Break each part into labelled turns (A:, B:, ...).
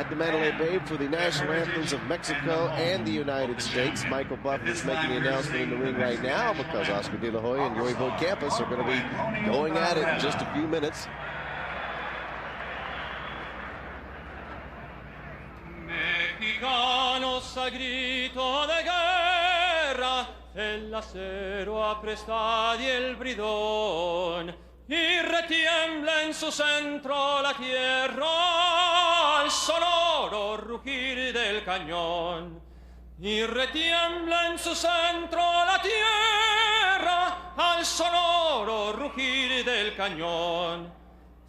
A: inside the Mandalay Bay for the national anthems of Mexico and the United States. Michael Buff is making the announcement in the ring right now because Oscar De La Hoya and Hoya Campas are going to be going at it in just a few minutes.
B: Mexicanos a grito de guerra, el acero apresta y el bridón, y retiembla en su centro la tierra al sonoro rugir del cañón. Y retiembla en su centro la tierra al sonoro rugir del cañón.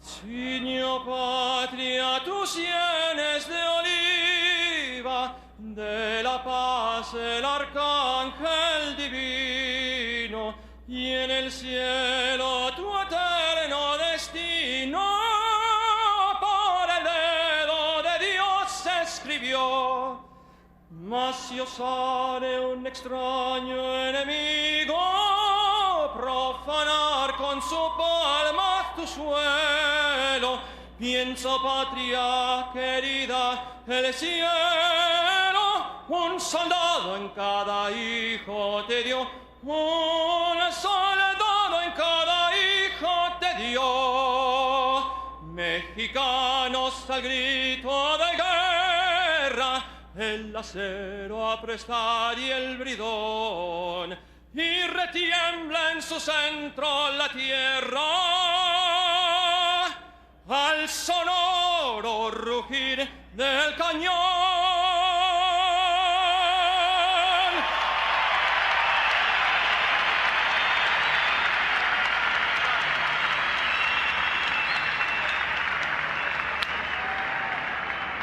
B: Ciño patria, tus sienes de oliva, de la paz el arcángel divino, y en el cielo tu eterno destino por el dedo de Dios se escribió. Mas si osare un extraño enemigo profanar con su palma tu suelo, pienso, patria querida, el cielo un soldado en cada hijo te dio, un soldado en cada hijo te dio. Mexicanos al grito de guerra, el acero a prestar y el bridón, y retiembla en su centro la tierra al sonoro rugir del cañón.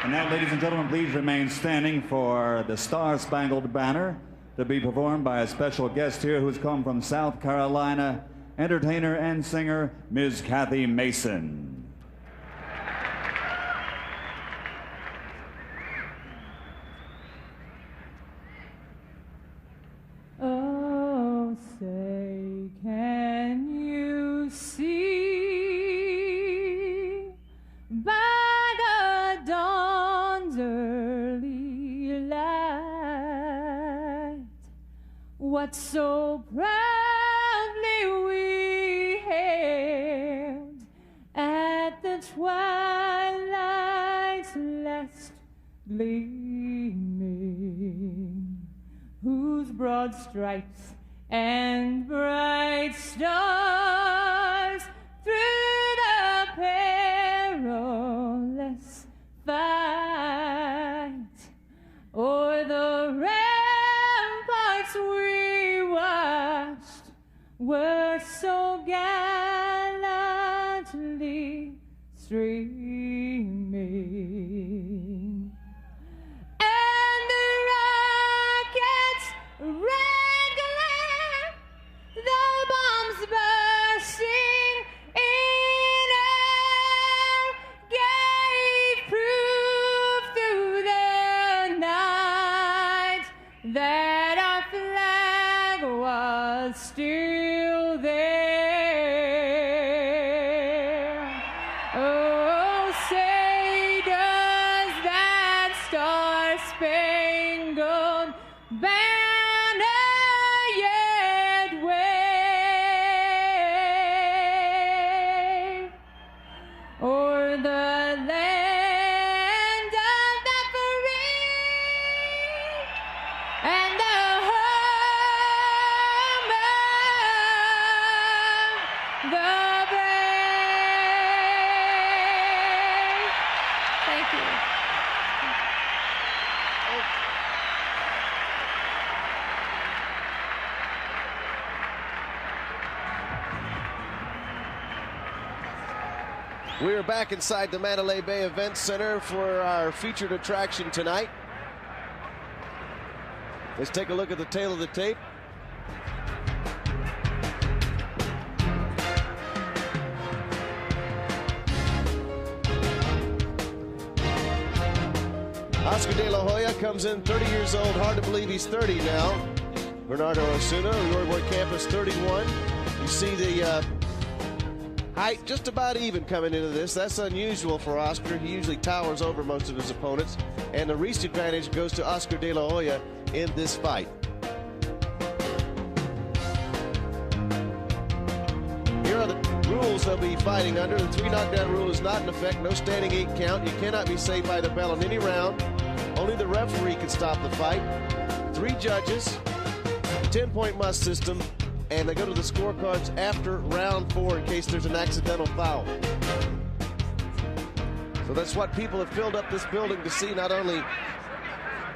C: And now, ladies and gentlemen, please remain standing for the Star-Spangled Banner to be performed by a special guest here who's come from South Carolina, entertainer and singer, Ms. Kathy Mason.
D: Oh, say, can you see by the dawn's early light what so proudly we hailed at the twilight's last gleaming, whose broad stripes and bright stars through the perilous fight o'er the ramparts we watched were so gallantly streaming. And the rockets' red glare, the bombs bursting in air, gave proof through the night that our flag was still there. Oh, say does that star-spangled banner yet wave o'er the land of the free and the home of the brave? Thank you.
A: We are back inside the Mandalay Bay Event Center for our featured attraction tonight. Let's take a look at the tail of the tape. Oscar De La Hoya comes in 30 years old. Hard to believe he's 30 now. Bernardo Osuna, Hoya Campas, 31. You see the Height just about even coming into this. That's unusual for Oscar. He usually towers over most of his opponents. And the reach advantage goes to Oscar De La Hoya in this fight. Here are the rules they'll be fighting under. The 3 knockdown rule is not in effect. No standing 8 count. You cannot be saved by the bell in any round. Only the referee can stop the fight. 3 judges, 10-point must system, and they go to the scorecards after round 4 in case there's an accidental foul. So that's what people have filled up this building to see, not only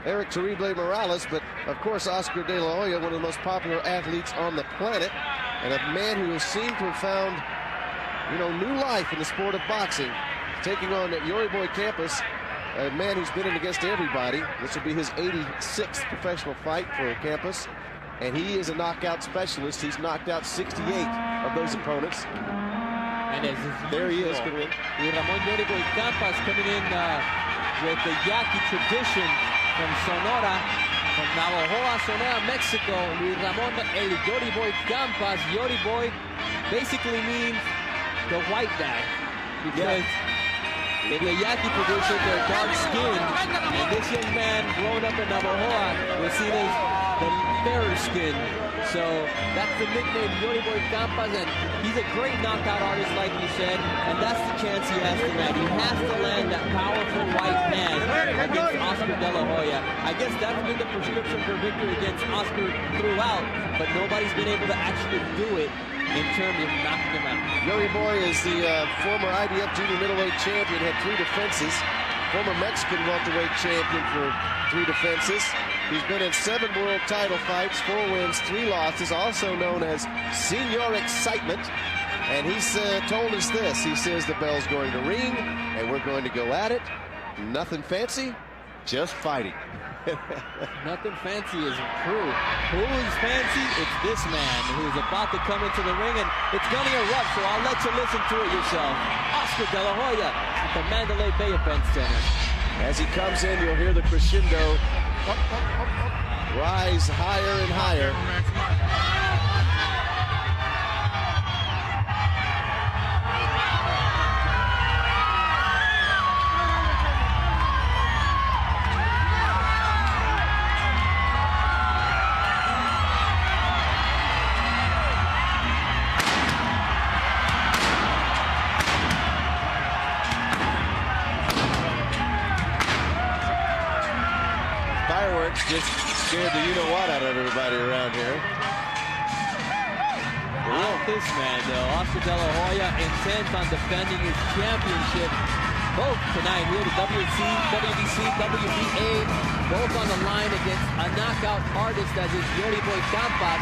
A: Eric Terrible Morales, but of course Oscar De La Hoya, one of the most popular athletes on the planet, and a man who has seemed to have found, new life in the sport of boxing, taking on Yuri Boy Campas, a man who's been in against everybody. This will be his 86th professional fight for Campas. And he is a knockout specialist. He's knocked out 68 of those opponents.
E: And as
A: there he is.
E: Ramon Yuri Boy Campas coming in with the Yaqui tradition from Sonora, from Navajoa, Sonora, Mexico. Luis Ramon El Yuri Boy Campas. Yuri Boy basically means the white guy, because in the Yaqui tradition, they're dark-skinned, and this young man growing up in Navajoa was seen as the fairer skin. So that's the nickname, Yuri Boy Campas, and he's a great knockout artist, like you said, and that's the chance he has tonight. He has to land that powerful right hand against Oscar De La Hoya. I guess that's been the prescription for victory against Oscar throughout, but nobody's been able to actually do it in terms of knocking him out.
A: Yuri Boy is the former IBF junior middleweight champion, had 3 defenses. Former Mexican welterweight champion for 3 defenses. He's been in 7 world title fights, 4 wins, 3 losses, also known as Senior Excitement. And he's told us this. He says the bell's going to ring, and we're going to go at it. Nothing fancy, just fighting.
E: Nothing fancy is true. Who is fancy? It's this man who's about to come into the ring, and it's going to erupt, so I'll let you listen to it yourself. Oscar De La Hoya at the Mandalay Bay Event Center.
A: As he comes in, you'll hear the crescendo rise higher and higher. Fireworks just scared the you-know-what out of everybody around here.
E: Wow, this man, though, Oscar De La Hoya, intent on defending his championship, both tonight here, the WBC, WBA, both on the line against a knockout artist as is Yuri Boy Campas.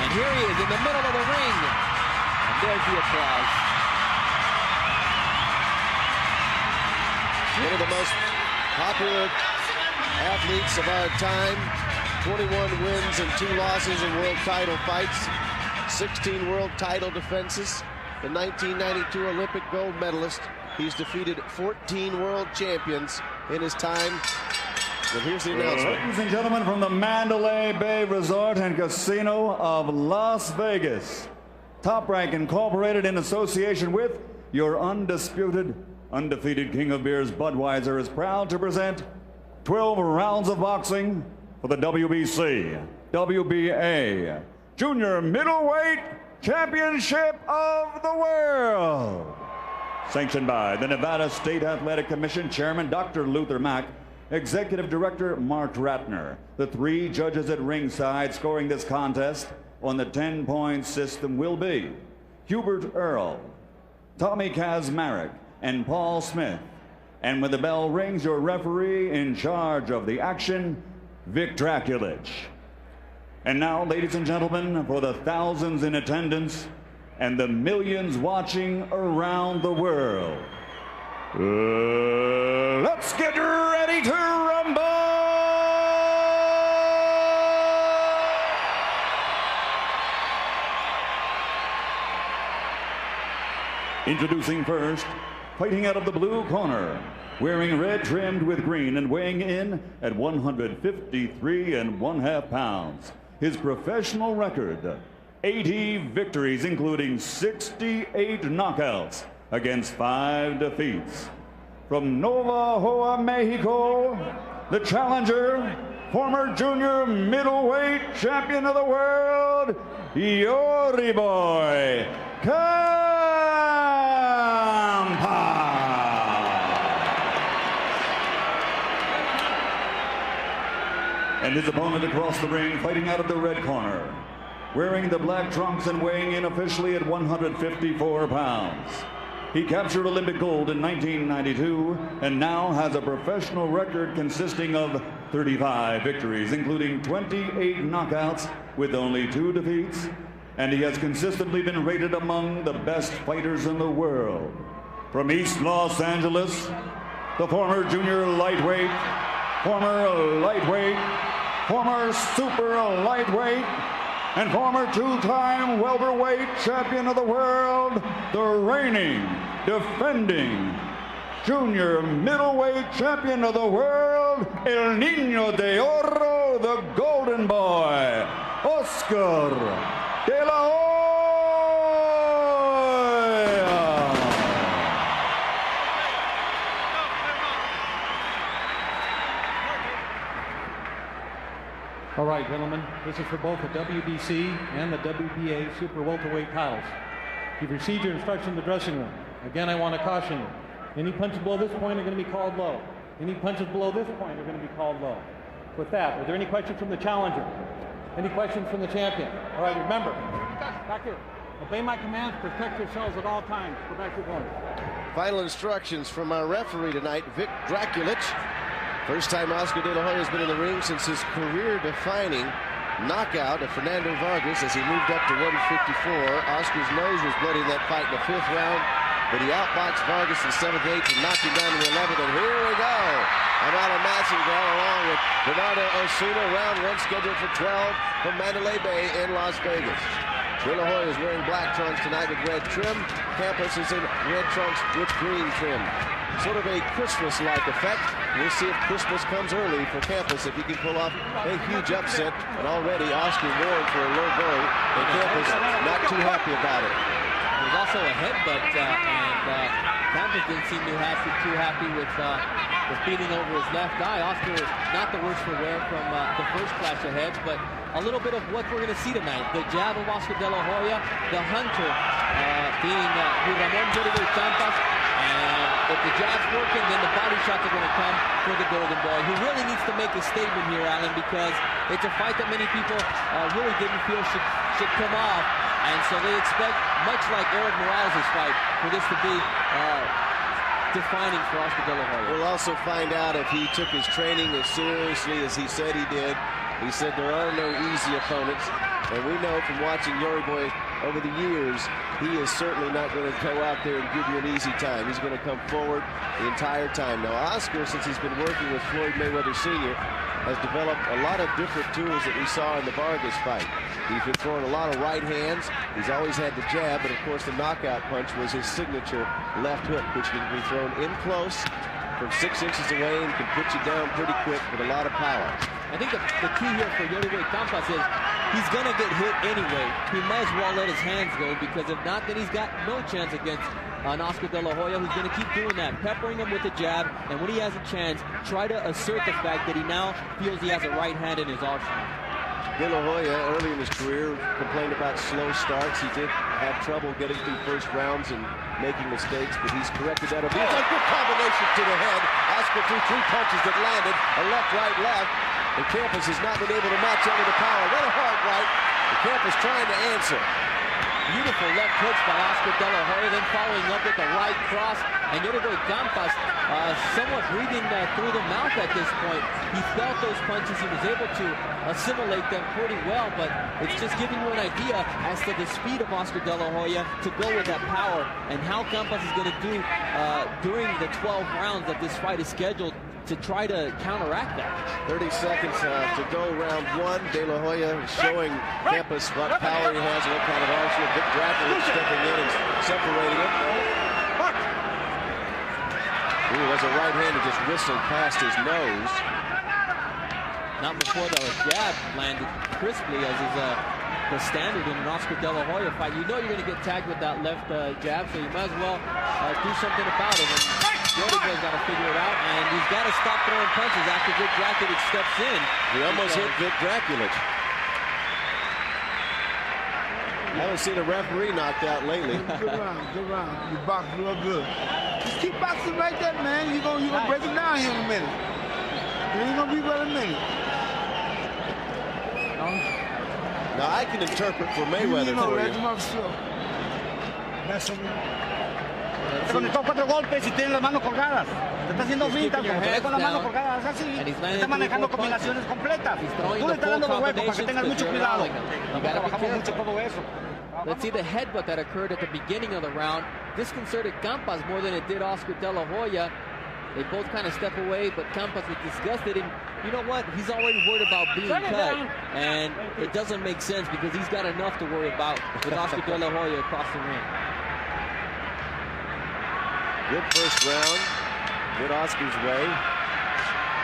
E: And here he is in the middle of the ring. And there's the applause.
A: One of the most popular athletes of our time, 21 wins and 2 losses in world title fights, 16 world title defenses, the 1992 Olympic gold medalist. He's defeated 14 world champions in his time. And here's the announcement.
C: Ladies and gentlemen, from the Mandalay Bay Resort and Casino of Las Vegas, Top Rank Incorporated, in association with your undisputed, undefeated King of Beers, Budweiser, is proud to present 12 rounds of boxing for the WBC, WBA, Junior Middleweight Championship of the World. Sanctioned by the Nevada State Athletic Commission Chairman Dr. Luther Mack, Executive Director Mark Ratner. The 3 judges at ringside scoring this contest on the 10-point system will be Hubert Earl, Tommy Kazmarek, and Paul Smith. And when the bell rings, your referee in charge of the action, Vic Draculich. And now, ladies and gentlemen, for the thousands in attendance and the millions watching around the world, let's get ready to rumble! Introducing first, fighting out of the blue corner, wearing red trimmed with green and weighing in at 153 1/2 pounds. His professional record, 80 victories, including 68 knockouts against 5 defeats. From Nova Hoa, Mexico, the challenger, former junior middleweight champion of the world, Yoriboy Campas. And his opponent across the ring, fighting out of the red corner, wearing the black trunks and weighing in officially at 154 pounds. He captured Olympic gold in 1992 and now has a professional record consisting of 35 victories, including 28 knockouts with only 2 defeats, and he has consistently been rated among the best fighters in the world. From East Los Angeles, the former junior lightweight, former lightweight, former super lightweight, and former 2-time welterweight champion of the world, the reigning, defending, junior middleweight champion of the world, El Niño de Oro, the Golden Boy, Oscar de la Hoya.
F: All right, gentlemen, this is for both the WBC and the WBA super welterweight titles. You've received your instruction in the dressing room. Again, I want to caution you. Any punches below this point are going to be called low. Any punches below this point are going to be called low. With that, are there any questions from the challenger? Any questions from the champion? All right, remember, back here. Obey my commands, protect yourselves at all times. Go back to your corner.
A: Final instructions from our referee tonight, Vic Draculich. First time Oscar De La Hoya has been in the ring since his career-defining knockout of Fernando Vargas as he moved up to 154. Oscar's nose was bloody in that fight in the 5th round, but he outboxed Vargas in 7th, 8th, and knocked him down in the 11th. And here we go. Amala Massengill along with Bernardo Osuna, round 1 scheduled for 12 from Mandalay Bay in Las Vegas. De La Hoya is wearing black trunks tonight with red trim. Campas is in red trunks with green trim. Sort of a Christmas-like effect. We'll see if Christmas comes early for Campas, if he can pull off a huge upset. And already Oscar warned for a low blow, and Campas not too happy about it.
E: There's also a headbutt, and Campas didn't seem too happy with beating over his left eye. Oscar, not the worst for wear from the first clash of heads, but a little bit of what we're going to see tonight. The jab of Oscar De La Hoya, the hunter being Ramon Yoriboy Campas. And if the jab's working, then the body shots are going to come for the Golden Boy, who really needs to make a statement here, Alan, because it's a fight that many people really didn't feel should come off. And so they expect, much like Eric Morales' fight, for this to be defining for Oscar De La Hoya.
A: We'll also find out if he took his training as seriously as he said he did. He said there are no easy opponents. And we know from watching Yoriboy over the years, he is certainly not going to go out there and give you an easy time. He's going to come forward the entire time. Now, Oscar, since he's been working with Floyd Mayweather Sr., has developed a lot of different tools that we saw in the Vargas fight. He's been throwing a lot of right hands. He's always had the jab, but of course the knockout punch was his signature left hook, which can be thrown in close from 6 inches away and can put you down pretty quick with a lot of power.
E: I think the key here for Yoriboy Campas is he's going to get hit anyway. He might as well let his hands go, because if not, then he's got no chance against an Oscar De La Hoya, who's going to keep doing that, peppering him with a jab, and when he has a chance, try to assert the fact that he now feels he has a right hand in his arsenal.
A: De La Hoya, early in his career, complained about slow starts. He did have trouble getting through first rounds and making mistakes, but he's corrected that. It's a good combination to the head. Oscar threw 3 punches that landed, a left, right, left. And Campas has not been able to match up with the power. What a hard right. And Campas trying to answer.
E: Beautiful left hooks by Oscar De La Hoya, then following up with a right cross. And Yoriboy Campas somewhat breathing through the mouth at this point. He felt those punches. He was able to assimilate them pretty well, but it's just giving you an idea as to the speed of Oscar De La Hoya to go with that power, and how Campas is going to do during the 12 rounds that this fight is scheduled to try to counteract that.
A: 30 seconds to go round 1. De La Hoya showing Campas what power he has and what kind of arsenal. Vic Draculich stepping in and separating him. Ooh, there's a right hand that just whistled past his nose.
E: Not before the jab landed crisply as his the standard in an Oscar De La Hoya fight. You know you're going to get tagged with that left jab, so you might as well do something about it. And Yodi Boy's got to figure it out, and he's got to stop throwing punches after Vic Draculic steps in.
A: He almost hit Vic Draculic. I haven't seen a referee knocked out lately.
G: Good round, good round. You box real good. Just keep boxing like that, man. You're gonna break him down here in a minute. It ain't gonna be but a minute.
A: Now I can interpret for Mayweather for you.
H: Te conectó 4 golpes y tiene las manos colgadas. Te está haciendo finta, como te ve con las manos colgadas así. Te está manejando combinaciones completas. Tú le estás dando los huecos para que tengas mucho cuidado. Trabajamos mucho todo eso.
E: Let's see the headbutt that occurred at the beginning of the round. Disconcerted Campas more than it did Oscar De La Hoya. They both kind of step away, but Campas was disgusted. And you know what? He's already worried about being cut. And it doesn't make sense because he's got enough to worry about with Oscar De La Hoya across the ring.
A: Good first round. Good Oscar's way.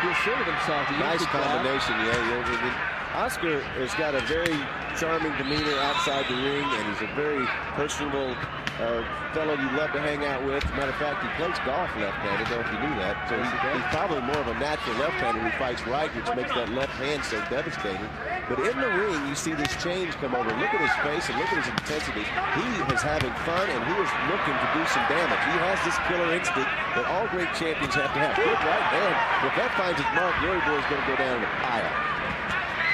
E: He asserted himself.
A: Nice combination, yeah. Oscar has got a very charming demeanor outside the ring, and he's a very personable fellow you love to hang out with. As a matter of fact, he plays golf left-handed. I don't know if you knew that. So he's probably more of a natural left-hander who fights right, which makes that left hand so devastating. But in the ring, you see this change come over. Look at his face and look at his intensity. He is having fun, and he is looking to do some damage. He has this killer instinct that all great champions have to have. Good right hand. If that finds its mark, Yuri Boy is going to go down in a pile.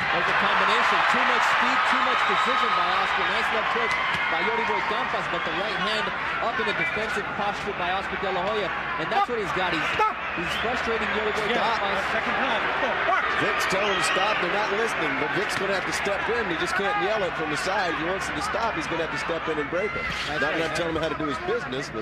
E: There's a combination. Too much speed, too much precision by Oscar. Nice left hook by Yodi Boy Campas, but the right hand up in a defensive posture by Oscar De La Hoya. And that's what he's got. He's frustrating Yodi Boy Campas.
H: Second time.
A: Vic's telling him to stop. They're not listening, but Vic's going to have to step in. He just can't yell it from the side. If he wants him to stop, he's going to have to step in and break him. Not going to tell him how to do his business, but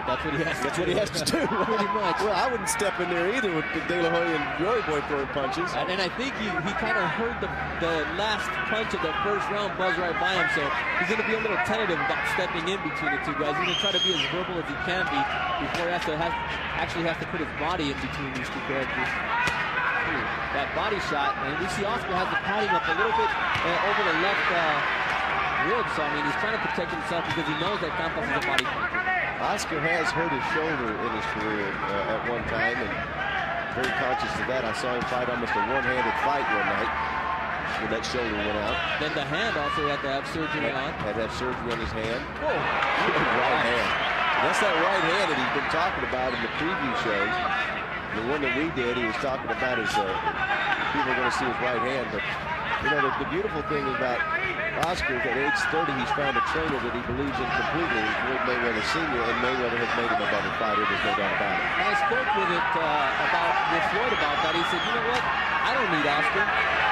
E: that's what he has to do.
A: That's what he has to do.
E: Pretty much.
A: Well, I wouldn't step in there either with De La Hoya and Yuri Boy throwing punches.
E: And I think he kind of heard the last punch of the first round buzz right by him, so he's going to be a little tentative about stepping in between the two guys. He's going to try to be as verbal as he can be before he actually has to put his body in between these two characters. That body shot, and we see Oscar has the padding up a little bit over the left rib, so I mean he's trying to protect himself because he knows that Campas is a body puncher.
A: Oscar has hurt his shoulder in his career at one time, and very conscious of that. I saw him fight almost a one-handed fight one night when that shoulder went out.
E: Then the hand also he had to have surgery on.
A: Had to have surgery on his hand.
E: Whoa.
A: Right hand. And that's that right hand that he's been talking about in the preview shows. The one that we did, he was talking about his, people are going to see his right hand, but you know, the beautiful thing about Oscar, at age 30, he's found a trainer that he believes in completely, Floyd Mayweather Sr., and Mayweather has made him a better fighter, there's no doubt about it.
E: I spoke with Floyd about that. He said, you know what? I don't need Oscar.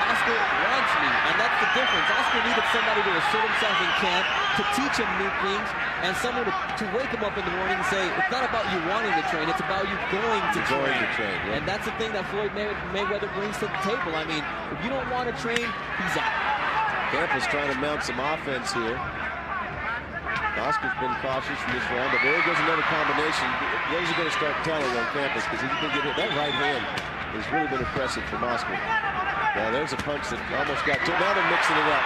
E: Oscar wants me, and that's the difference. Oscar needed somebody to assert himself in camp, to teach him new things, and someone to wake him up in the morning and say, it's not about you wanting to train, it's about you going to train.
A: Yeah.
E: And that's the thing that Floyd Mayweather brings to the table. I mean, if you don't want to train, he's out.
A: Campas trying to mount some offense here. Oscar's been cautious in this round, but there goes another combination. Those are going to start telling on Campas because he's going to get hit. That right hand has really been impressive from Oscar. Now there's a punch that almost got to. Now they're mixing it up.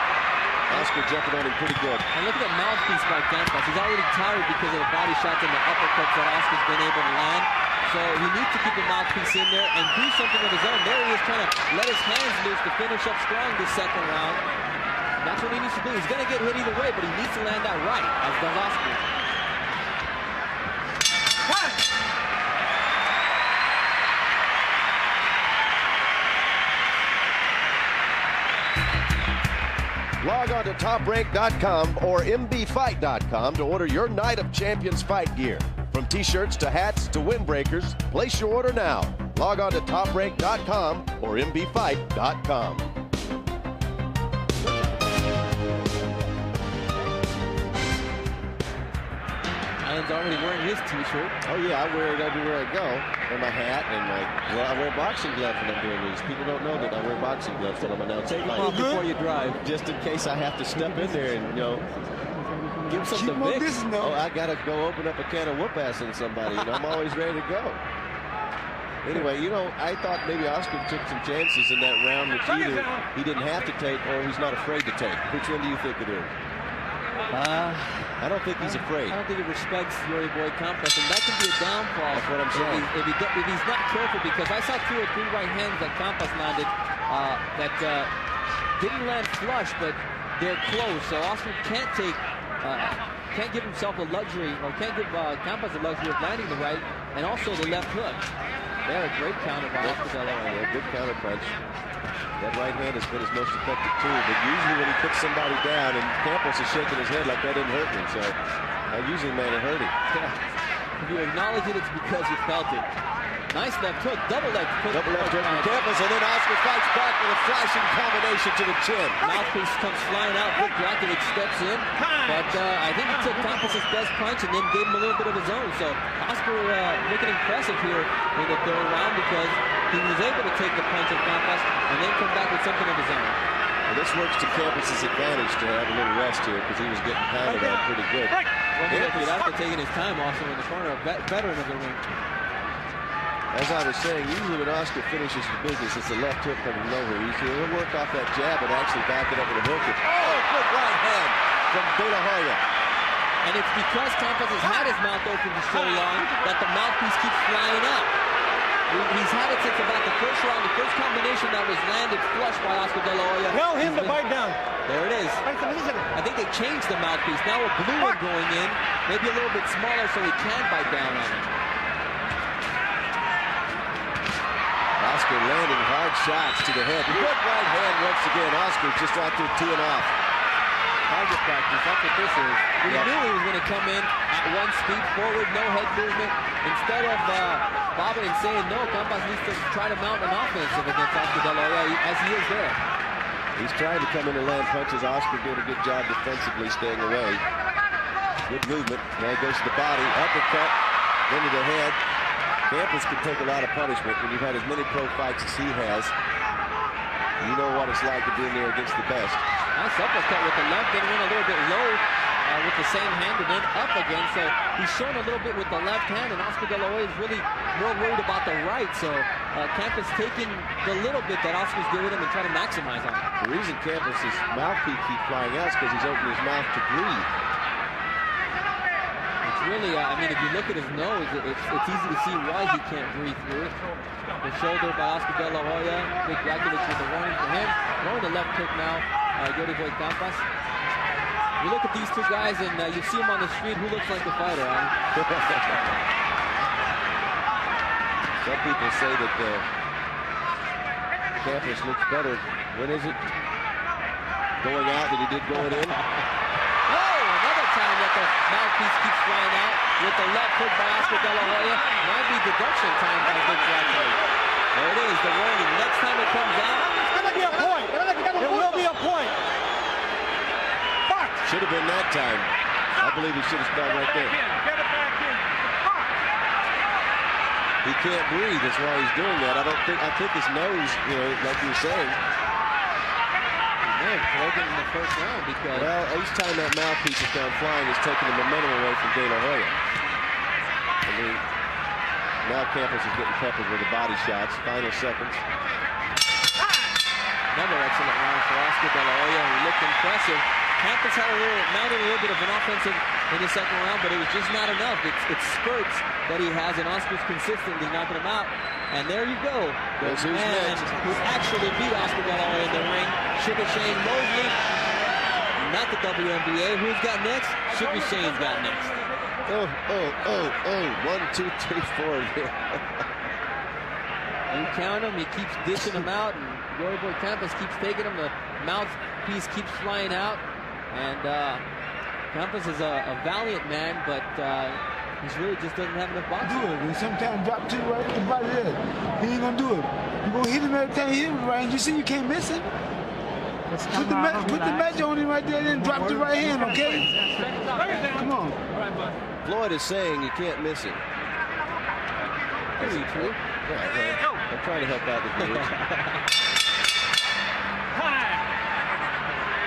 A: Oscar jumping on him pretty good.
E: And look at the mouthpiece by Campas. He's already tired because of the body shots and the uppercuts that Oscar's been able to land. So he needs to keep the mouthpiece in there and do something of his own. There he is trying to let his hands loose to finish up strong this second round. That's what he needs to do. He's going to get hit either way, but he needs to land that right, as does Oscar.
A: Log on to toprank.com or mbfight.com to order your Night of Champions fight gear. From t-shirts to hats to windbreakers, place your order now. Log on to toprank.com or mbfight.com.
E: Allen's already wearing his t-shirt.
A: Oh yeah, I wear it everywhere I go. And my hat and I wear boxing gloves when I'm doing these. People don't know that I wear boxing gloves when I'm announcing
E: fights. Take them off before you drive.
A: Just in case I have to step in there and, you know,
E: give some to Vic.
A: Oh, I gotta go open up a can of whoop ass in somebody. You know, I'm always ready to go. Anyway, you know, I thought maybe Oscar took some chances in that round, which either he didn't have to take or he's not afraid to take. Which one do you think it is? I don't think he's afraid.
E: I don't think he respects Yuri Boy Campas, and that can be a downfall.
A: That's what I'm saying.
E: If he's not careful, because I saw 2 or 3 right hands that Campas landed that didn't land flush, but they're close. So Oscar can't give himself the luxury, or can't give Campas the luxury of landing the right, and also the left hook. They're a great counter by Oscar De La Hoya.
A: Yeah, good counter punch. That right hand has been his most effective tool, but usually when he puts somebody down, and Campas is shaking his head like that didn't hurt me, so usually, man, it hurt him.
E: Yeah. If you acknowledge it, it's because you felt it. Nice left hook, double left hook.
A: Double left hook from Campas, and then Oscar fights back with a flashing combination to the chin.
E: Mouthpiece comes flying out. Vic Dracovic steps in, but I think he took Campas' best punch and then gave him a little bit of his own. So Oscar looking impressive here in the 3rd round, because he was able to take the punch of Campas and then come back with something of his own.
A: Well, this works to Campas' advantage to have a little rest here, because he was getting pounded on pretty good.
E: Well, he looked after taking his time also in the corner, a veteran of the ring.
A: As I was saying, usually when Oscar finishes the business, it's a left hook from nowhere. He'll work off that jab and actually back it up with a hook. Oh, good right hand from De La Hoya.
E: And it's because Campas has had his mouth open for so long that the mouthpiece keeps flying out. He's had it since about the 1st round. The first combination that was landed flush by Oscar De La Hoya.
H: Tell him to bite down.
E: There it is. I think they changed the mouthpiece. Now a blue one going in, maybe a little bit smaller so he can bite down on it.
A: Oscar landing hard shots to the head. Good right hand once again. Oscar's just out there teeing off.
E: Target practice, that's what this is. We knew he was going to come in at 1 speed forward, no head movement. Instead of bobbing and saying no, Campas needs to try to mount an offensive against Oscar De La Hoya, as he is there.
A: He's trying to come in and land punches. Oscar doing a good job defensively, staying away. Good movement. Now he goes to the body, uppercut, then to the head. Campas can take a lot of punishment. When you've had as many pro fights as he has, you know what it's like to be in there against the best.
E: Nice uppercut with the left, then went a little bit low with the same hand and then up again. So he's shown a little bit with the left hand, and Oscar De La Hoya is really more worried about the right. So Campas taking the little bit that Oscar's giving him and trying to maximize on it.
A: The reason Campas' mouthpiece keeps flying out is because he's opening his mouth to breathe.
E: It's really, I mean, if you look at his nose, it's easy to see why he can't breathe through it. The shoulder by Oscar De La Hoya. Vic Dracovic with the warning for him. Throwing the left hook now, Yuri Boy Campas. You look at these 2 guys and you see them on the street. Who looks like the fighter, Adam?
A: Some people say that Campas looks better. When is it? Going out than he did going in?
E: Oh, another time that the mouthpiece keeps flying out with the left hook by Oscar De La Hoya. Might be deduction time by Vic Dracovic. There it is, the warning. Next time it comes out.
H: It's going to be a point. It will be a point.
A: Should have been that time. I believe he should have stopped right there. He can't breathe. That's why he's doing that. I think his nose, you know, like you were saying.
E: He may have broken in the 1st round because.
A: Well, each time that mouthpiece is down flying, it's taking the momentum away from De La Hoya. I mean, now Campas is getting peppered with the body shots. Final seconds.
E: Another excellent round for Oscar De La Hoya, who looked impressive. Campas had mounted a little bit of an offensive in the 2nd round, but it was just not enough. It's spurts that he has, and Oscar's consistently knocking him out. And there you go. The man who actually beat Oscar De La Hoya in the ring, Sugar Shane Mosley. Not the WNBA. Who's got next? Sugar Shane's got next.
A: Oh. 1, 2, 3, 4 here.
E: You count him, he keeps dishing him out, and Yuri Boy Campas keeps taking him. The mouthpiece keeps flying out. And Campas is a valiant man, but he really just doesn't have enough boxing.
G: Do it. And sometimes drop 2 right in the body there. He ain't gonna do it. You're gonna hit him every time you hit him right, and you see you can't miss him. Put the match on him right there, then drop the right hand, okay? Come on.
A: Floyd is saying you can't miss him.
E: Is he true?
A: Yeah, I'm trying to help out the viewers.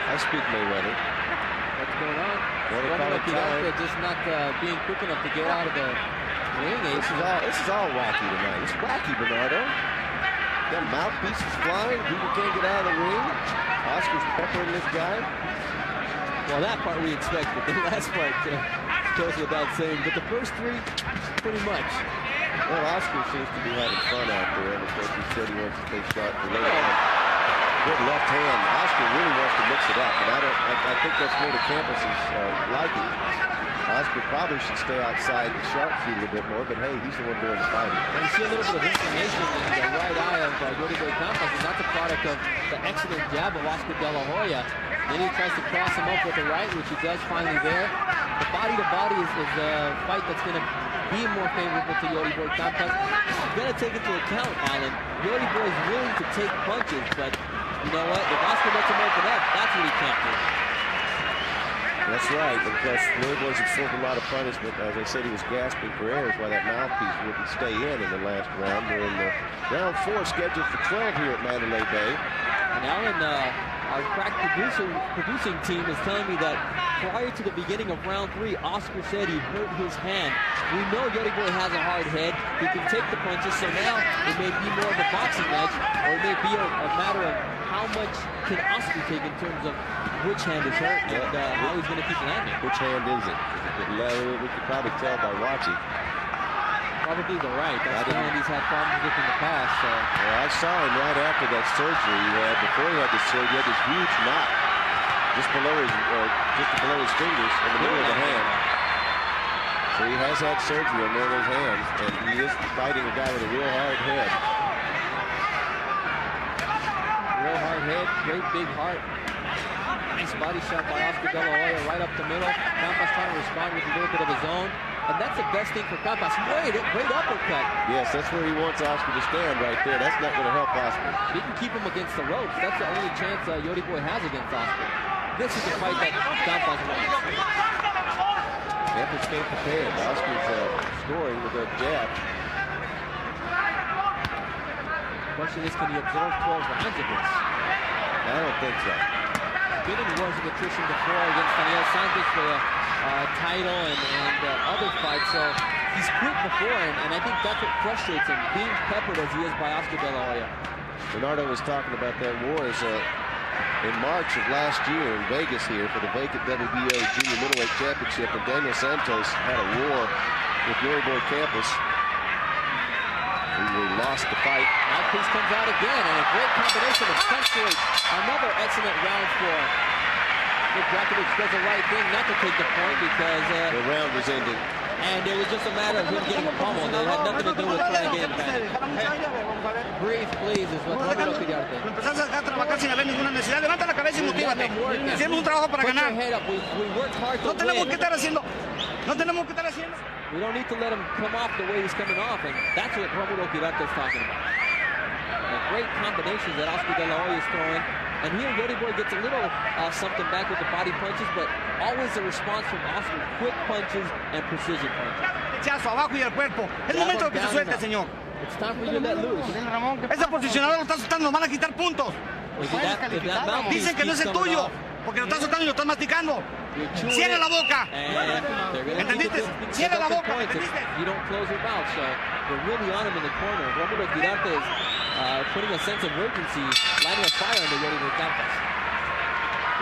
A: I speak Mayweather.
E: What's going on?
A: Well,
E: Running up just not being quick enough to get out of the ring ace.
A: This is all wacky tonight. It's wacky, Bernardo. Got mouthpieces flying. People can't get out of the ring. Oscar's peppering this guy.
E: Well, that part we expect, but the last part goes without saying. But the first three, pretty much.
A: Well, Oscar seems to be having fun out there. And of course, he said he wants to stay sharp for later. Good left hand. Oscar really wants to mix it up, but I think that's more to Campas's liking. Oscar probably should stay outside the sharpshooter a bit more, but hey, he's the one doing the fighting.
E: And you see a little bit of inflammation in the right eye of Yuri Boy Campas, and that's a product of the excellent jab of Oscar De La Hoya. Then he tries to cross him up with the right, which he does finally there. The body-to-body is a fight that's going to be more favorable to Yuri Boy Campas. You've got to take into account, Alan, Yuri Boy is willing to take punches, but you know what? If Oscar lets him open up, that's what he can't do.
A: That's right, because Yuri Boy's absorbed a lot of punishment. As I said, he was gasping for air, is why that mouthpiece wouldn't stay in the last round. We're in the round 4, scheduled for 12 here at Mandalay Bay.
E: And Alan, our crack producing team is telling me that prior to the beginning of round 3, Oscar said he hurt his hand. We know Yuri Boy has a hard head. He can take the punches, so now it may be more of a boxing match, or it may be a matter of how much can Oscar take in terms of which hand is hurt and how he's going to keep landing.
A: Which hand is it? We could probably tell by watching.
E: Probably the right. That's the hand he's had problems with in the past. So.
A: Well, I saw him right after that surgery he had. Before he had the surgery, he had this huge knot just below his fingers in the middle of the hand. So he has had surgery on one of those hands, and he is fighting a guy with a real hard head.
E: Real hard head, great big heart. Nice body shot by Oscar De La Hoya right up the middle. Campas trying to respond with a little bit of his own. And that's the best thing for Campas. Great uppercut.
A: Yes, that's where he wants Oscar to stand right there. That's not going to help Oscar.
E: He can keep him against the ropes. That's the only chance Yuri Boy has against Oscar. This is the fight that Campas wants.
A: Campas came prepared. Oscar's scoring with a jab.
E: The question is, can he absorb 12 rounds of this?
A: I don't think so.
E: Been in wars of attrition before against Daniel Santos for the title and other fights, so he's quit before, and I think that's what frustrates him, being peppered as he is by Oscar De La Hoya.
A: Bernardo was talking about that wars in March of last year in Vegas here for the vacant WBO Junior Middleweight Championship, and Daniel Santos had a war with Yuri Boy Campas. He lost the fight.
E: Mouthpiece comes out again, and a great combination of punctuate. Another excellent round for Drakovic. Does the right thing not to take the point because
A: the round was ending.
E: And it was just a matter of him getting a pummel. It had nothing to do with trying to get him back. Breathe, please, is what Ramiro Quillarte.
H: Empezás a trabajar sin haber ninguna necesidad. Levanta la cabeza y motívate. Hacemos un trabajo para ganar.
E: We worked hard to
H: No tenemos que estar haciendo. No tenemos que estar haciendo.
E: We don't need to let him come off the way he's coming off, and that's what Ramiro Quillarte is talking about. The great combinations that Oscar De La Hoya is throwing. And here, Yuri Boy gets a little something back with the body punches, but always a response from Oscar. Quick punches and precision punches.
H: Derechazo abajo y el cuerpo. Es momento de que se suelte, señor.
E: It's time for you to let loose.
H: Ese posicionador lo está soltando, nos van a quitar puntos. Dicen que no es el tuyo, porque lo estás soltando y lo estás masticando. Cierra la boca. ¿Entendiste? Cierra la boca.
E: You don't close your mouth, so they're really on him in the corner. Ramiro Quillarte is putting a sense of urgency, lighting a fire under Yuri Boy Campas.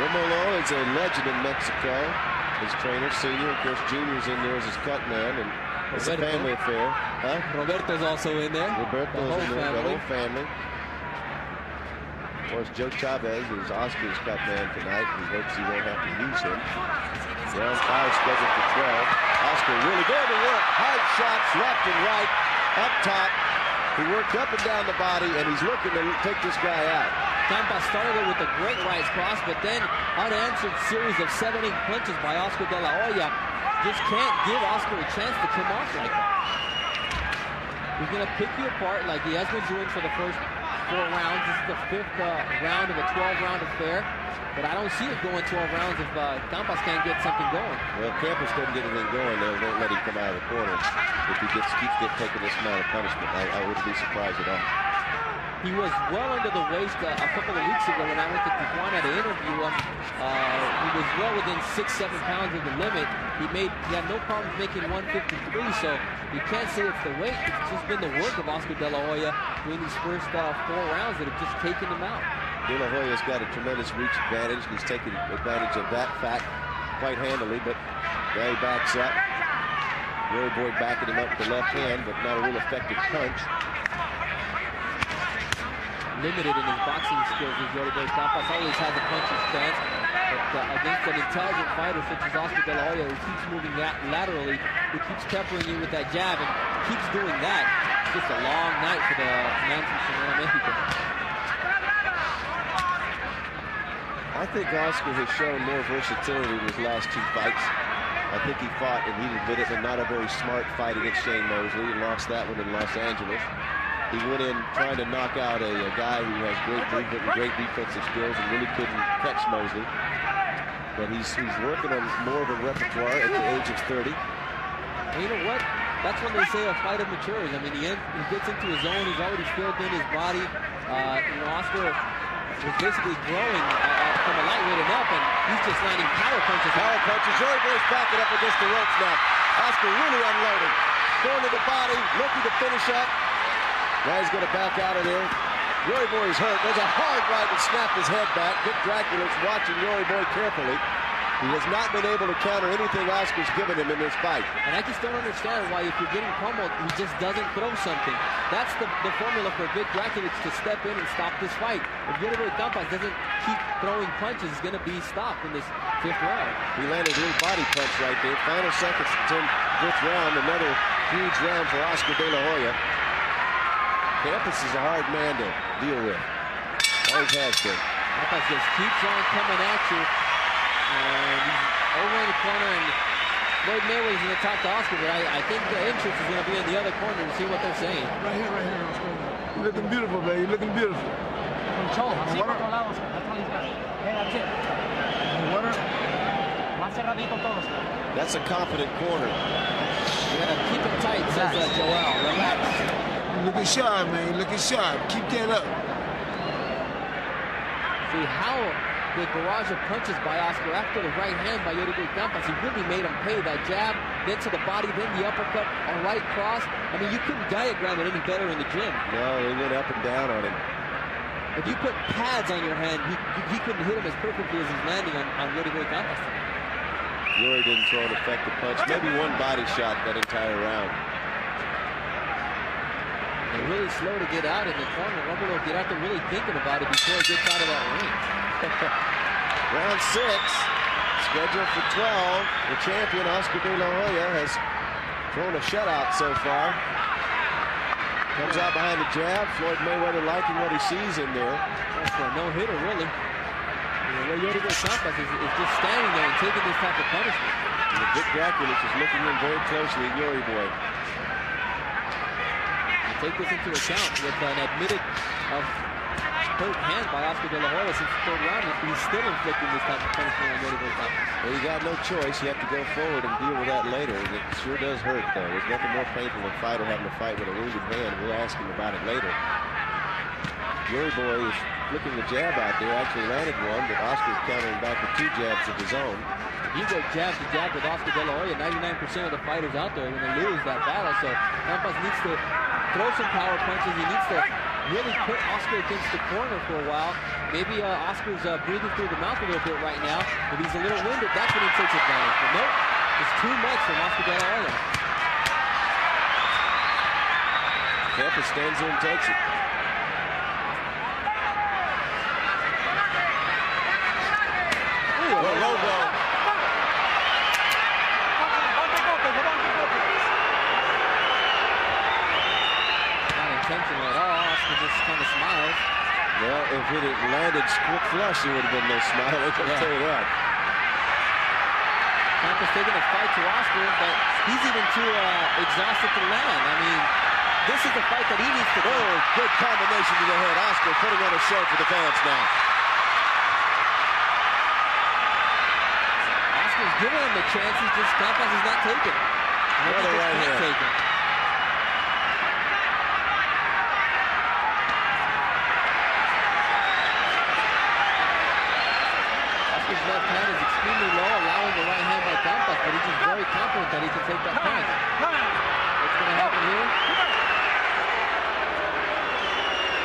A: Romulo is a legend in Mexico. His trainer, senior, of course, junior's in there as his cut man, and it's a family affair. Huh?
E: Roberto's also in there.
A: Roberto's in there, the whole family. Of course, Joe Chavez is Oscar's cut man tonight. He hopes he won't have to use him. Round 5 scheduled for 12. Oscar really going to work. Hard shots left and right, up top. He worked up and down the body, and he's looking to take this guy out.
E: Campas started with a great right cross, but then unanswered series of 7-8 punches by Oscar De La Hoya. Just can't give Oscar a chance to come off like that. He's going to pick you apart like he has been doing for the first 4 rounds. This is the 5th round of a 12-round affair. But I don't see it going 12 rounds if Campas can't get something going.
A: Well, if Campas doesn't get anything going, they won't let him come out of the corner. If he keeps taking this amount of punishment, I wouldn't be surprised at all.
E: He was well under the waist a couple of weeks ago when I went to Tijuana to interview him. He was well within 6-7 pounds of the limit. He had no problems making 153, so you can't say it's the weight. It's just been the work of Oscar De La Hoya during these first 4 rounds that have just taken him out.
A: De La Hoya's got a tremendous reach advantage, and he's taking advantage of that fact quite handily, but there he backs up. Roy Boy backing him up with the left hand, but not a real effective punch.
E: Limited in his boxing skills as Yory Boy Campas always has a puncher's stance, but against an intelligent fighter such as Oscar De La Hoya, who keeps moving laterally, who keeps peppering you with that jab and keeps doing that, it's just a long night for the man from Sonora, Mexico.
A: I think Oscar has shown more versatility in his last 2 fights. I think he fought, and he admitted it, not a very smart fight against Shane Mosley, and lost that one in Los Angeles. He went in trying to knock out a guy who has great movement and great defensive skills and really couldn't catch Mosley. But he's working on more of a repertoire at the age of 30.
E: And you know what? That's when they say a fighter matures. I mean, he gets into his zone. He's already filled in his body. Oscar was basically growing from a lightweight and up, and he's just landing power punches.
A: Power punches. Yory Boy's backing up against the ropes now. Oscar really unloading. Going to the body, looking to finish up. Now he's going to back out of there. Yory Boy's hurt. There's a hard right that snapped his head back. Vic Draculic's watching Yory Boy carefully. He has not been able to counter anything Oscar's given him in this fight.
E: And I just don't understand why, if you're getting pummeled, he just doesn't throw something. That's the formula for Vic Draculic to step in and stop this fight. If Yory Boy Campas doesn't keep throwing punches, he's going to be stopped in this 5th round.
A: He landed a little body punch right there. Final seconds to 5th round. Another huge round for Oscar De La Hoya. Campas is a hard man to deal with. Always has been.
E: Campas just keeps on coming at you. And he's over in the corner, and Floyd Mayweather's going to talk to Oscar, but I think the interest is going to be in the other corner to see what they're saying.
G: Right here, Oscar. You're looking beautiful, baby. You're looking beautiful.
H: Control. Así por todos lados. That's all he's got. Okay, that's it.
G: Water.
H: Más cerradito todos.
A: That's a confident corner.
E: You got to keep it tight, says Joel. Relax.
G: You're looking sharp, man. You're looking sharp. Keep that up.
E: See how the barrage of punches by Oscar after the right hand by Yory Boy Campas, he really made him pay. That jab, then to the body, then the uppercut, a right cross. I mean, you couldn't diagram it any better in the gym.
A: No, he went up and down on him.
E: If you put pads on your hand, he couldn't hit him as perfectly as he's landing on Yory Boy Campas.
A: Yory didn't throw an effective punch. Maybe one body shot that entire round.
E: They're really slow to get out in the corner. Romulo Giraldo really thinking about it before he gets out of that ring.
A: Round 6, scheduled for 12. The champion, Oscar De La Hoya, has thrown a shutout so far. Comes out behind the jab. Floyd Mayweather liking what he sees in there.
E: That's for a no-hitter, really. Yory Boy Campas is just standing there and taking this type of punishment.
A: And Vic Draculic is looking in very closely at Yory Boy.
E: Take this into account with an admitted hurt hand by Oscar De La Hoya since the 3rd round. He's still inflicting this type of punishment on Yory Boy Campas.
A: Well, you got no choice. You have to go forward and deal with that later. It sure does hurt, though. There's nothing more painful than a fighter having to fight with a wounded hand. We'll ask him about it later. Yory Boy is flicking the jab out there. Actually landed one, but Oscar's countering back with 2 jabs of his own.
E: You go jab to jab with Oscar De La Hoya. 99% of the fighters out there are going to lose that battle. So Campas needs to throw some power punches. He needs to really put Oscar against the corner for a while. Maybe Oscar's breathing through the mouth a little bit right now. If he's a little winded, that's when he takes advantage. But nope, it's too much from Oscar De La Hoya.
A: Campas stands there and takes it. Low blow.
E: Intentional at all. Oscar just kind of smiles.
A: Well, if it had landed quick flush, there would have been no smile. I can tell you that.
E: Campas taking a fight to Oscar, but he's even too exhausted to land. I mean, this is the fight that he needs to do.
A: Oh, good combination to the head. Oscar putting on a show for the fans now.
E: Oscar's giving him the chances, just Campas is not taking.
A: Another right hand.
E: confident that he can take that punch. What's going to happen here?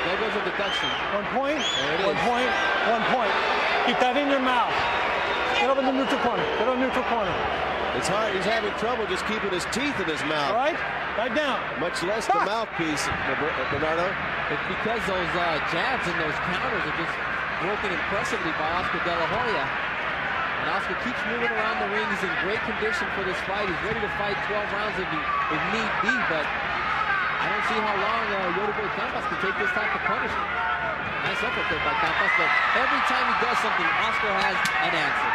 E: There goes a deduction.
F: 1 point.
E: There it is.
F: 1 point. 1 point. Keep that in your mouth. Get over in the neutral corner. Get over the neutral corner.
A: It's hard. He's having trouble just keeping his teeth in his mouth.
F: All right? Right down.
A: Much less the mouthpiece, Bernardo.
E: It's because those jabs and those counters are just working impressively by Oscar De La Hoya. And Oscar keeps moving around the ring. He's in great condition for this fight. He's ready to fight 12 rounds if need be, but I don't see how long Yori Boy Campas can take this type of punishment. Nice uppercut by Campas, but every time he does something, Oscar has an answer.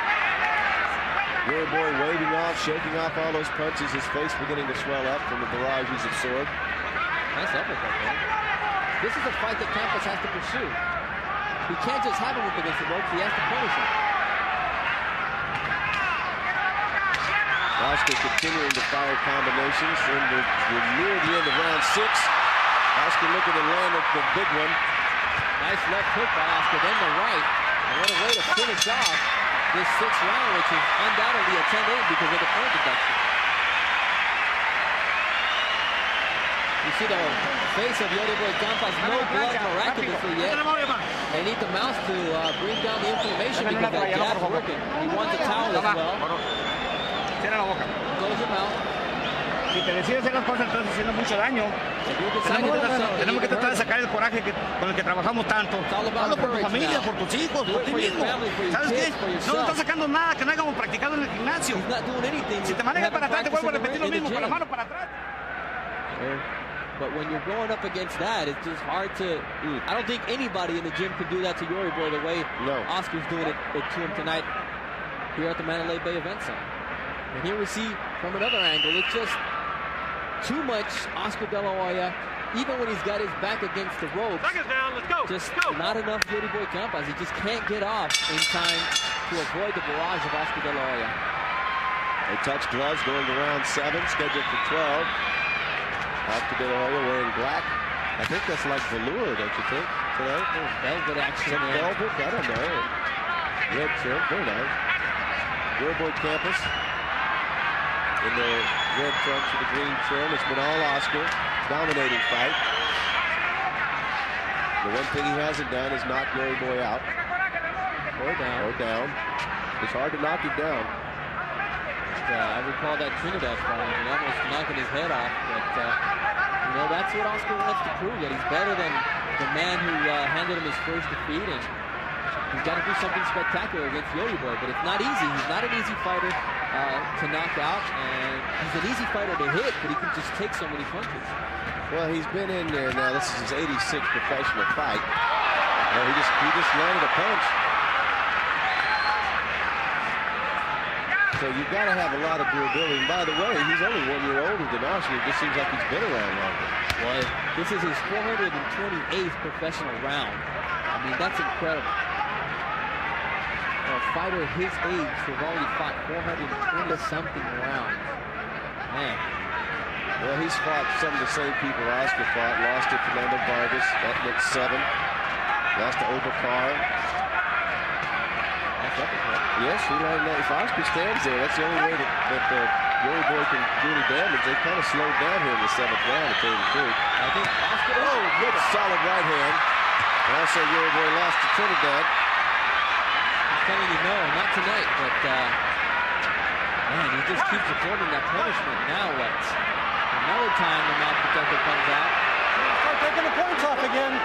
A: Yuri Boy waving off, shaking off all those punches, his face beginning to swell up from the barrage he's absorbed.
E: Nice uppercut, man. This is a fight that Campas has to pursue. He can't just have him up against the ropes, he has to punish him.
A: Oscar continuing to fire combinations. We're near the end of round 6. Oscar looking to land the big one.
E: Nice left hook by Oscar, then the right. And what a way to finish off this 6th round, which is undoubtedly a 10-8 because of the point deduction. You see the face of Yori Boy Campas, no blood miraculously yet. They need the mouse to bring down the inflammation because that jab's working. He wants a towel as well.
H: Cierra la boca.
E: Close your mouth.
H: Si te decides hacer las cosas, estás haciendo mucho daño. Tenemos que tratar de sacar el coraje con el que trabajamos tanto. Hazlo por tu familia, por tus hijos, por ti mismo. ¿Sabes qué? No estás sacando nada que no hayamos practicado en el gimnasio. Si te manejas para atrás, te vuelvo a repetir lo mismo, con la mano para atrás.
E: But when you're going up against that, it's just hard to... I don't think anybody in the gym can do that to Yori Boy the way Oscar's doing it to him tonight here at the Mandalay Bay Event Center. And here we see from another angle, it's just too much Oscar De La Hoya, even when he's got his back against the ropes. Just not enough Yori Boy Campas. He just can't get off in time to avoid the barrage of Oscar De La Hoya.
A: They touch gloves going to round 7, scheduled for 12. Oscar De La Hoya wearing black. I think that's like velour, don't you think, today?
E: Velvet action.
A: Some velvet? I don't know. Red trim, very nice. Yori Boy Campas in the red trunks with the green trim. It's been all Oscar. Dominating fight. The one thing he hasn't done is knock Yori Boy out.
E: Or down.
A: It's hard to knock him down.
E: I recall that Trinidad fight, almost knocking his head off. But, you know, that's what Oscar wants to prove, that he's better than the man who handed him his first defeat. And he's got to do something spectacular against Yori Boy. But it's not easy. He's not an easy fighter to knock out. And he's an easy fighter to hit, but he can just take so many punches.
A: Well, he's been in there now. This is his 86th professional fight. He just landed a punch. So you've got to have a lot of durability. And by the way, he's only 1 year older than Oscar. It just seems like he's been around longer.
E: Well, this is his 428th professional round. I mean, that's incredible. For a fighter his age to have already fought 420-something rounds. Man.
A: Well, he's fought some of the same people Oscar fought. Lost to Fernando Vargas. That went 7. Lost to Obakar. Yes, he learned that. If Oscar stands there, that's the only way that Yori Boy can do any damage. They kind of slowed down here in the 7th round, to tell you the truth.
E: I think Oscar...
A: Oh, good solid right hand. And also, Yori Boy lost to Trinidad.
E: I'm telling you, no, not tonight. But, man, he just keeps avoiding that punishment. Now what? Another time the mouth protector comes out.
F: Start taking the points off again.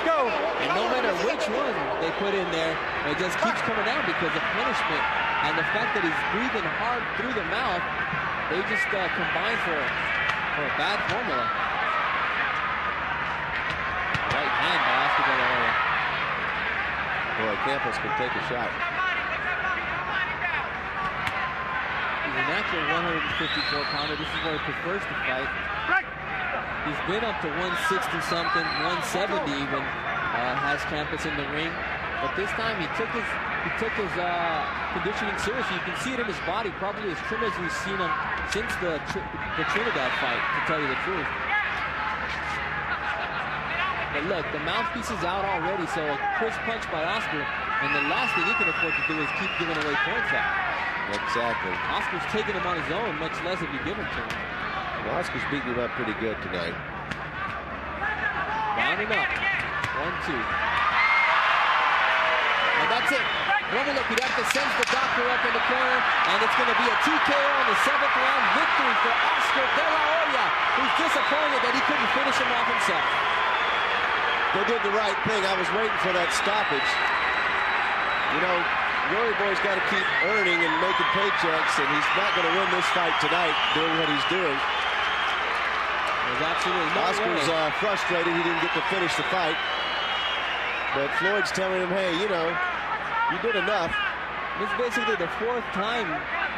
F: Go.
E: And no matter which one they put in there, it just keeps coming out because of punishment and the fact that he's breathing hard through the mouth. They just combine for a bad formula. Right hand by Oscar De La Hoya.
A: Boy, Campas can take a shot.
E: He's a natural 154-pounder. This is where he prefers to fight. He's been up to 160-something, 170 even, has Campas in the ring. But this time he took his conditioning seriously. You can see it in his body, probably as trim as we've seen him since the Trinidad fight, to tell you the truth. But look, the mouthpiece is out already, so a crisp punch by Oscar, and the last thing he can afford to do is keep giving away points out.
A: Exactly.
E: Oscar's taking him on his own, much less if you give him to him.
A: Well, Oscar's beating him up pretty good tonight.
E: Rounding up. 1, 2. And that's it. Romulo Quirarte sends the doctor up in the corner, and it's going to be a TKO in the 7th round victory for Oscar De La Hoya, who's disappointed that he couldn't finish him off himself.
A: They did the right thing. I was waiting for that stoppage. You know, Yuri Boy's got to keep earning and making paychecks, and he's not going to win this fight tonight doing what he's doing.
E: There's absolutely no
A: Oscar's frustrated he didn't get to finish the fight. But Floyd's telling him, hey, you know, you did enough.
E: This is basically the 4th time,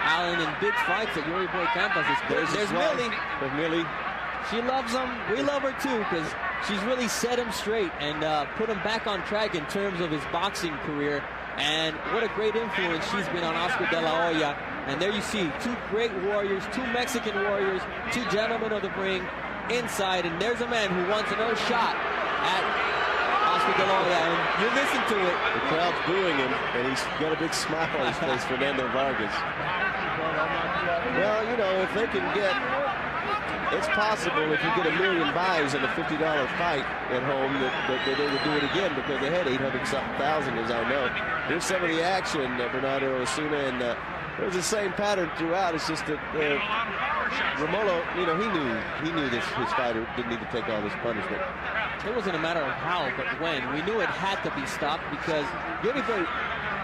E: Alan, in big fights that Yuri Boy Campas is good. There's Millie.
A: There's Millie.
E: She loves him. We love her too, because she's really set him straight and put him back on track in terms of his boxing career. And what a great influence she's been on Oscar De La Hoya. And there you see 2 great warriors, 2 Mexican warriors, 2 gentlemen of the ring inside. And there's a man who wants another shot at Oscar De La Hoya. And you listen to it.
A: The crowd's booing him, and he's got a big smile on his face, Fernando Vargas. Well, you know, if they can get... It's possible if you get 1 million buys in a $50 fight at home that they would do it again, because they had 800-something thousand, as I know. Here's some of the action, Bernardo Osuna, and it was the same pattern throughout. It's just that Romulo, you know, he knew his fighter didn't need to take all this punishment.
E: It wasn't a matter of how, but when. We knew it had to be stopped because Yuri Boy,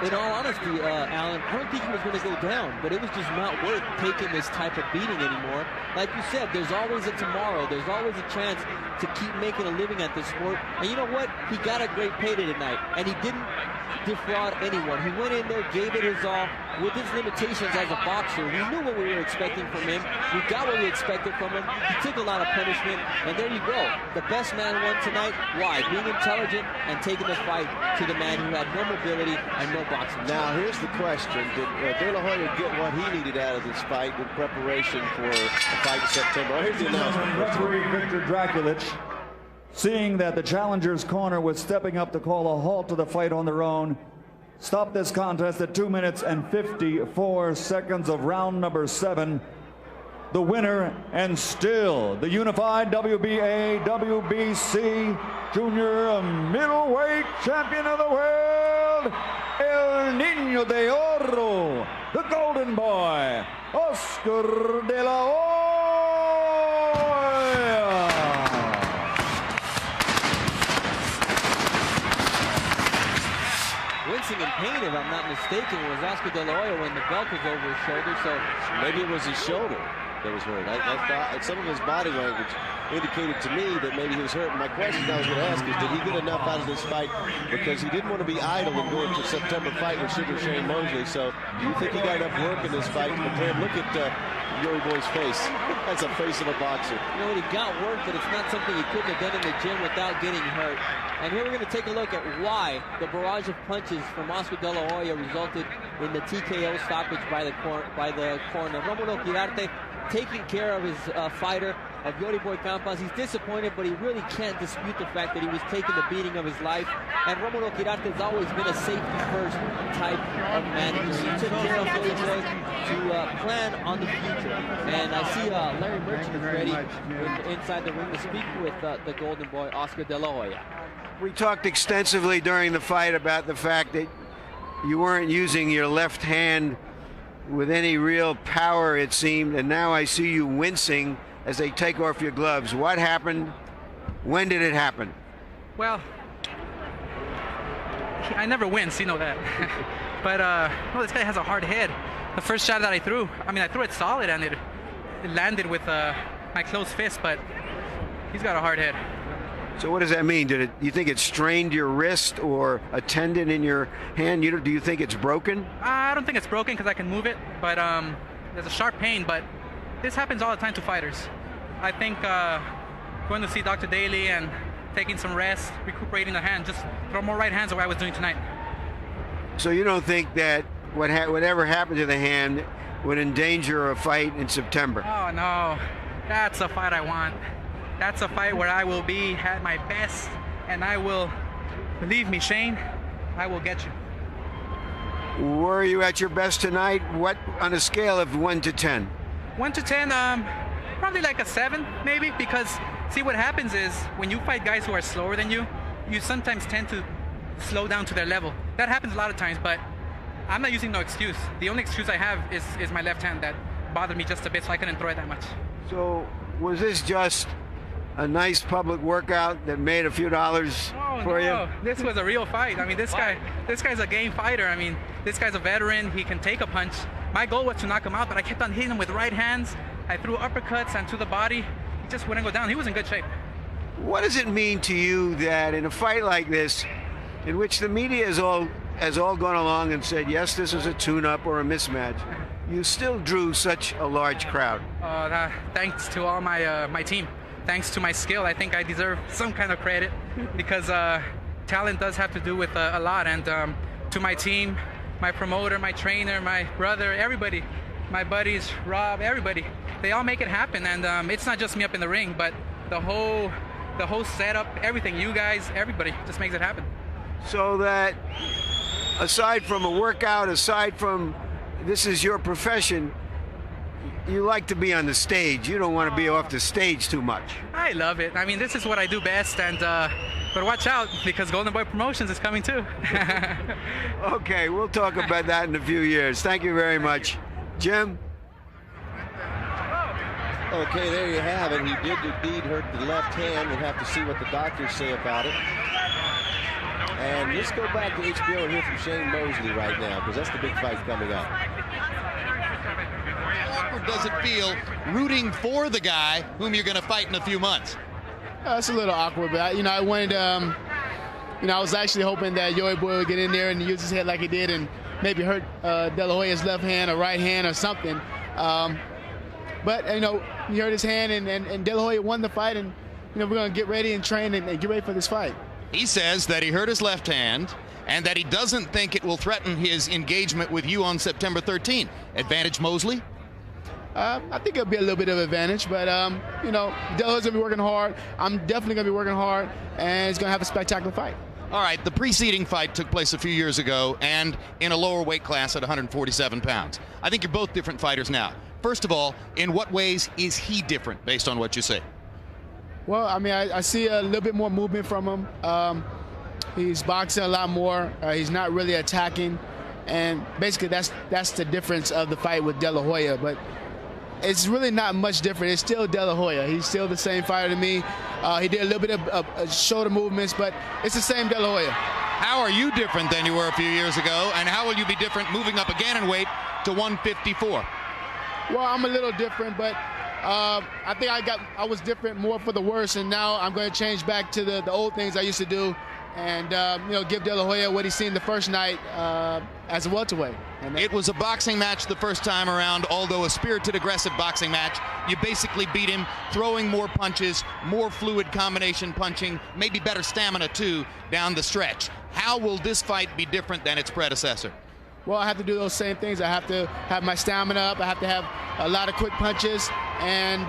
E: in all honesty, Alan, I don't think he was going to go down, but it was just not worth taking this type of beating anymore. Like you said, there's always a tomorrow. There's always a chance to keep making a living at this sport. And you know what? He got a great payday tonight, and he didn't defraud anyone. He went in there, gave it his all. With his limitations as a boxer, we knew what we were expecting from him. We got what we expected from him. He took a lot of punishment, and there you go. The best man won tonight. Why? Being intelligent and taking the fight to the man who had no mobility and no boxing.
A: Now, here's the question. Did De La Hoya get what he needed out of this fight in preparation for the fight in September? Here's the announcement.
C: Referee Victor Drakulich, seeing that the challenger's corner was stepping up to call a halt to the fight on their own, stopped this contest at 2 minutes and 54 seconds of round number 7. The winner, and still the unified WBA, WBC junior middleweight champion of the world, El Niño de Oro, the golden boy, Oscar De La Hoya.
E: Wincing in pain, if I'm not mistaken, was Oscar De La Hoya when the belt was over his shoulder. So
A: maybe it was his shoulder that was hurt. I thought some of his body language indicated to me that maybe he was hurt. My question I was going to ask is, did he get enough out of this fight? Because he didn't want to be idle and go into September fight with Sugar Shane Mosley. So do you think he got enough work in this fight to prepare him? Look at Yuri Boy's face. That's a face of a boxer.
E: You know, he got work, but it's not something he couldn't have done in the gym without getting hurt. And here we're going to take a look at why the barrage of punches from Oscar De La Hoya resulted in the TKO stoppage by the corner. Romulo Quirarte taking care of his fighter, of Yuri Boy Campas. He's disappointed, but he really can't dispute the fact that he was taking the beating of his life. And Romulo Quirarte has always been a safety-first type of manager. He took care of Yuri Boy to plan on the future. And I see Larry Merchant is ready inside the ring to speak with the golden boy, Oscar De La Hoya.
I: We talked extensively during the fight about the fact that you weren't using your left hand with any real power, it seemed, and now I see you wincing as they take off your gloves. What happened? When did it happen?
J: Well, I never wince, you know that. But well, this guy has a hard head. The first shot that I threw it solid, and it landed with my closed fist, but he's got a hard head.
I: So what does that mean? Do you think it strained your wrist or a tendon in your hand? Do you think it's broken?
J: I don't think it's broken because I can move it, but there's a sharp pain. But this happens all the time to fighters. I think going to see Dr. Daly and taking some rest, recuperating the hand, just throw more right hands the way I was doing tonight.
I: So you don't think that whatever happened to the hand would endanger a fight in September?
J: Oh, no. That's a fight I want. That's a fight where I will be at my best, and I will, believe me, Shane, I will get you.
I: Were you at your best tonight? What on a scale of 1 to 10?
J: 1 to 10, probably like a 7, maybe, because see what happens is when you fight guys who are slower than you, you sometimes tend to slow down to their level. That happens a lot of times, but I'm not using no excuse. The only excuse I have is my left hand that bothered me just a bit, so I couldn't throw it that much.
I: So was this just a nice public workout that made a few dollars for you?
J: This was a real fight. I mean, this guy's a game fighter. I mean, this guy's a veteran. He can take a punch. My goal was to knock him out, but I kept on hitting him with right hands. I threw uppercuts and to the body. He just wouldn't go down. He was in good shape.
I: What does it mean to you that in a fight like this, in which the media has all gone along and said, yes, this is a tune-up or a mismatch, you still drew such a large crowd?
J: Thanks to all my team. Thanks to my skill, I think I deserve some kind of credit because talent does have to do with a lot. And to my team, my promoter, my trainer, my brother, everybody, my buddies, Rob, everybody, they all make it happen. And it's not just me up in the ring, but the whole setup, everything, you guys, everybody just makes it happen.
I: So that aside from a workout, aside from this is your profession, you like to be on the stage. You don't want to be off the stage too much.
J: I love it. I mean, this is what I do best, and but watch out because Golden Boy Promotions is coming too.
I: Okay, we'll talk about that in a few years. Thank you very much. Jim?
A: Okay, there you have it. He did indeed hurt the left hand. We'll have to see what the doctors say about it. And let's go back to HBO and hear from Shane Mosley right now, because that's the big fight coming up.
K: How awkward does it feel rooting for the guy whom you're going to fight in a few months?
L: It's a little awkward, but I wanted, I was actually hoping that Yoy Boy would get in there and use his head like he did and maybe hurt De La Hoya's left hand or right hand or something. But he hurt his hand, and De La Hoya won the fight, and we're going to get ready and train and get ready for this fight.
K: He says that he hurt his left hand and that he doesn't think it will threaten his engagement with you on September 13. Advantage Mosley?
L: I think it'll be a little bit of advantage, but De La Hoya's going to be working hard. I'm definitely going to be working hard, and he's going to have a spectacular fight.
K: All right, the preceding fight took place a few years ago and in a lower weight class at 147 pounds. I think you're both different fighters now. First of all, in what ways is he different based on what you say?
L: Well, I mean, I see a little bit more movement from him. He's boxing a lot more. He's not really attacking. And basically, that's the difference of the fight with De La Hoya. But it's really not much different. It's still De La Hoya. He's still the same fighter to me. He did a little bit of shoulder movements, but it's the same De La Hoya.
K: How are you different than you were a few years ago? And how will you be different moving up again in weight to 154?
L: Well, I'm a little different, but I think I was different more for the worse, and now I'm going to change back to the old things I used to do, and give De La Hoya what he's seen the first night as a welterweight.
K: It was a boxing match the first time around, although a spirited, aggressive boxing match. You basically beat him, throwing more punches, more fluid combination punching, maybe better stamina too down the stretch. How will this fight be different than its predecessor?
L: Well, I have to do those same things. I have to have my stamina up. I have to have a lot of quick punches, and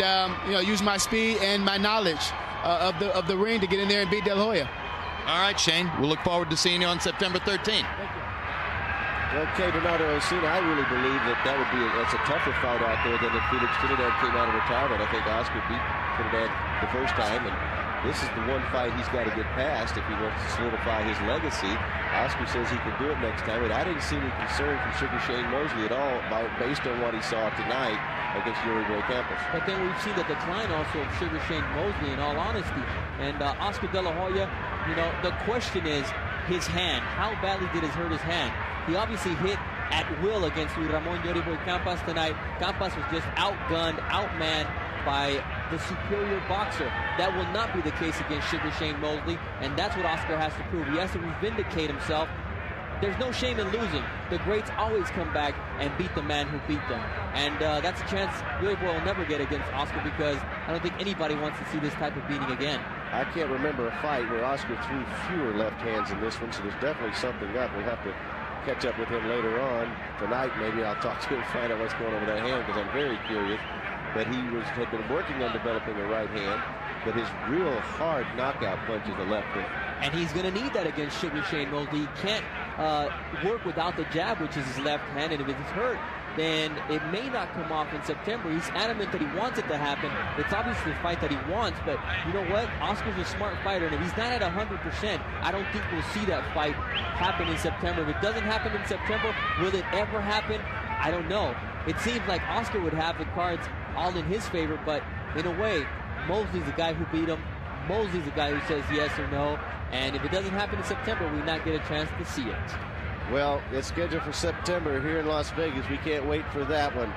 L: use my speed and my knowledge of the ring to get in there and beat De La Hoya.
K: All right, Shane. We'll look forward to seeing you on September 13th.
L: Thank you.
A: Okay, Bernardo Osuna, I really believe that would be that's a tougher fight out there than if Felix Trinidad came out of retirement. I think Oscar beat Trinidad the first time, and this is the one fight he's got to get past if he wants to solidify his legacy. Oscar says he can do it next time, and I didn't see any concern from Sugar Shane Mosley at all based on what he saw tonight against Yoy Boy Campas.
E: But then we've seen the decline also of Sugar Shane Mosley, in all honesty. And Oscar De La Hoya, the question is his hand. How badly did it hurt his hand? He obviously hit at will against Ramon Yoy Boy Campas tonight. Campas was just outgunned, outmanned by the superior boxer. That will not be the case against Sugar Shane Mosley, and that's what Oscar has to prove. He has to vindicate himself. There's no shame in losing. The greats always come back and beat the man who beat them. And that's a chance Yoy Boy will never get against Oscar, because I don't think anybody wants to see this type of beating again.
A: I can't remember a fight where Oscar threw fewer left hands in this one, so there's definitely something up. We'll have to catch up with him later on tonight. Maybe I'll talk to him and find out what's going on with that hand, because I'm very curious. But he had been working on developing a right hand, but his real hard knockout punch is the left one.
E: And he's going to need that against Sugar Shane Mosley. He can't work without the jab, which is his left hand, and if it's hurt, then it may not come off in September. He's adamant that he wants it to happen. It's obviously the fight that he wants, but you know what? Oscar's a smart fighter, and if he's not at 100%, I don't think we'll see that fight happen in September. If it doesn't happen in September, will it ever happen? I don't know. It seems like Oscar would have the cards all in his favor, but in a way, Mosley's the guy who beat him. Mosley's the guy who says yes or no, and if it doesn't happen in September, we not get a chance to see it.
A: Well, it's scheduled for September here in Las Vegas. We can't wait for that one.